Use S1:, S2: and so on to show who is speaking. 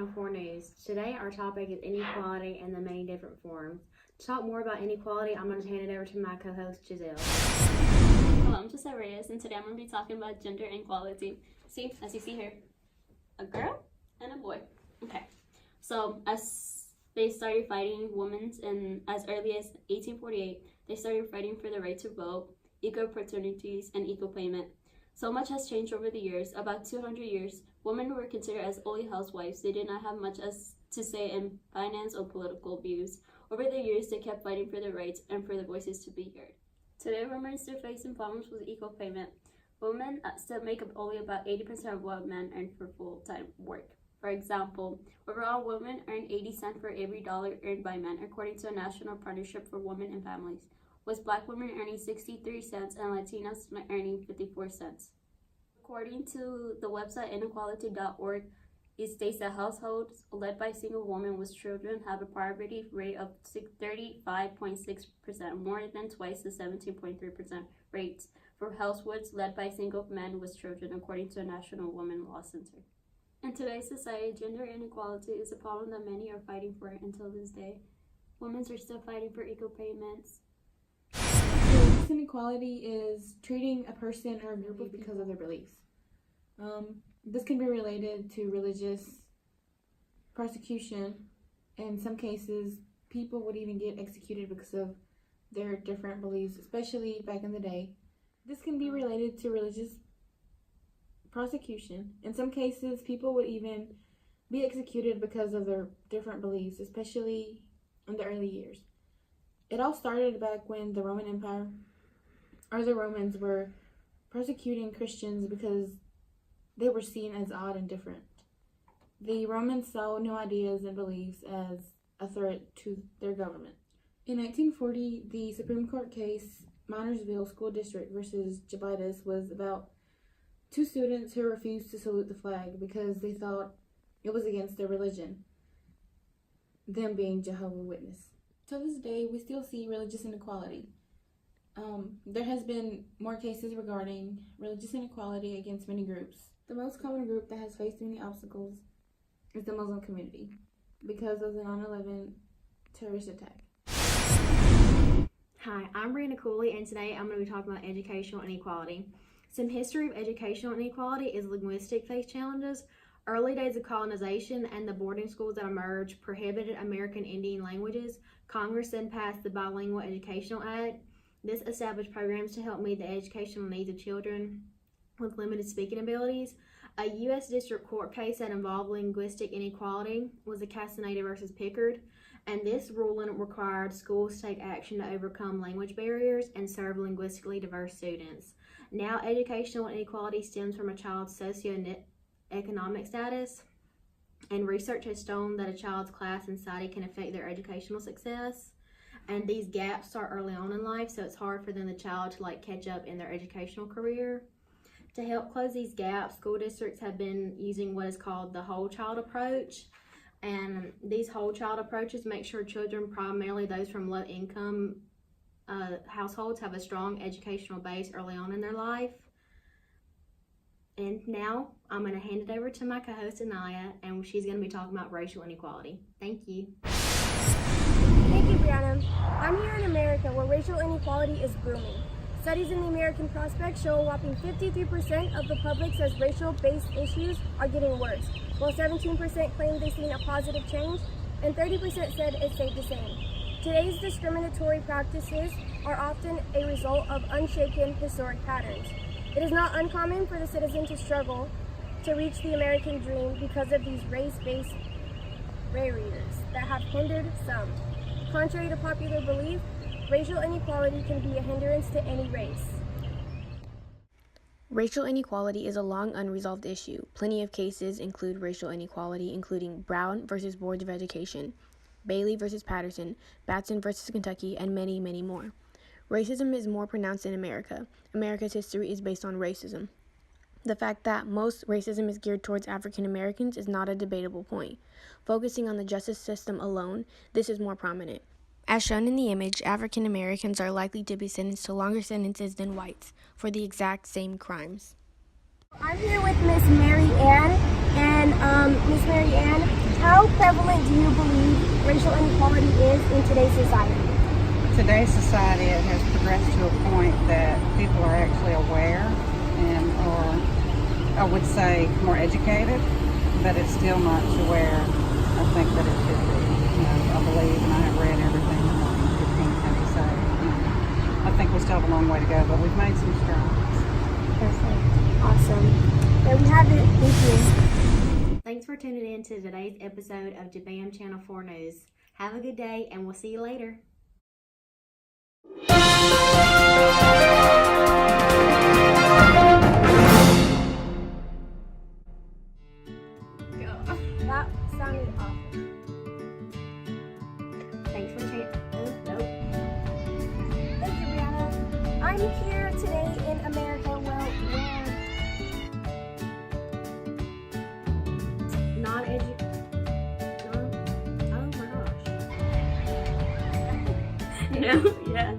S1: Channel 4 News. Today our topic is inequality and the many different forms. To talk more about inequality, I'm going to hand it over to my co-host Giselle.
S2: Hello, I'm Giselle Reyes, and today I'm going to be talking about gender inequality. See, as you see here, a girl and a boy. Okay, so as they started fighting women as early as 1848, they started fighting for the right to vote, equal opportunities, and equal payment. So much has changed over the years. About 200 years, women were considered as only housewives. They did not have much as to say in finance or political views. Over the years, they kept fighting for their rights and for their voices to be heard. Today, women are still facing problems with equal payment. Women still make up only about 80% of what men earn for full-time work. For example, overall, women earn 80 cents for every dollar earned by men, according to a National Partnership for Women and Families, with Black women earning 63 cents and Latinas earning 54 cents. According to the website inequality.org, it states that households led by single women with children have a poverty rate of 35.6%, more than twice the 17.3% rates for households led by single men with children, according to a National Women Law Center. In today's society, gender inequality is a problem that many are fighting for until this day. Women are still fighting for equal payments.
S3: Religious inequality is treating a person or a group because of their beliefs. This can be related to religious persecution. In some cases, people would even get executed because of their different beliefs, especially back in the day. This can be related to religious prosecution. In some cases, people would even be executed because of their different beliefs, especially in the early years. It all started back when the Roman Empire, or the Romans, were persecuting Christians because they were seen as odd and different. The Romans saw new ideas and beliefs as a threat to their government. In 1940, the Supreme Court case, Minersville School District versus Jebuitis, was about two students who refused to salute the flag because they thought it was against their religion, them being Jehovah's Witnesses. To this day, we still see religious inequality. There has been more cases regarding religious inequality against many groups. The most common group that has faced many obstacles is the Muslim community because of the 9/11 terrorist attack.
S1: Hi, I'm Brianna Cooley, and today I'm going to be talking about educational inequality. Some history of educational inequality is linguistic face challenges. Early days of colonization and the boarding schools that emerged prohibited American Indian languages. Congress then passed the Bilingual Educational Act. This established programs to help meet the educational needs of children with limited speaking abilities. A U.S. District Court case that involved linguistic inequality was the Castaneda versus Pickard, and this ruling required schools to take action to overcome language barriers and serve linguistically diverse students. Now, educational inequality stems from a child's socioeconomic status, and research has shown that a child's class and society can affect their educational success. And these gaps start early on in life, so it's hard for the child to catch up in their educational career. To help close these gaps, school districts have been using what is called the whole child approach. And these whole child approaches make sure children, primarily those from low income households, have a strong educational base early on in their life. And now I'm going to hand it over to my co-host Anaya, and she's going to be talking about racial inequality. Thank you.
S4: Thank you, Brianna. I'm here in America where racial inequality is booming. Studies in the American Prospect show a whopping 53% of the public says racial-based issues are getting worse, while 17% claim they've seen a positive change, and 30% said it stayed the same. Today's discriminatory practices are often a result of unshaken historic patterns. It is not uncommon for the citizen to struggle to reach the American dream because of these race-based barriers that have hindered some. Contrary to popular belief, racial inequality can be a hindrance to any race.
S5: Racial inequality is a long unresolved issue. Plenty of cases include racial inequality, including Brown versus Board of Education, Bailey versus Patterson, Batson versus Kentucky, and many, many more. Racism is more pronounced in America. America's history is based on racism. The fact that most racism is geared towards African Americans is not a debatable point. Focusing on the justice system alone, this is more prominent. As shown in the image, African Americans are likely to be sentenced to longer sentences than whites for the exact same crimes.
S4: I'm here with Miss Mary Ann, and Miss Mary Ann, How prevalent do you believe racial inequality is in today's society?
S6: Today's society, it has progressed to a point that people are actually aware and are, I would say, more educated, but it's still not to where I think that it should be. I believe, and I have read everything in Martin 15 County say. I think we still have a long way to go, but we've made some strides.
S4: Perfect. Awesome. There we have it. Thank you.
S1: Thanks for tuning in to today's episode of Jabam Channel 4 News. Have a good day, and we'll see you later.
S4: That sounded awful.
S1: Thanks for nope.
S4: Thank you, Brianna. I'm here today in America where
S1: oh my gosh.
S2: Yeah.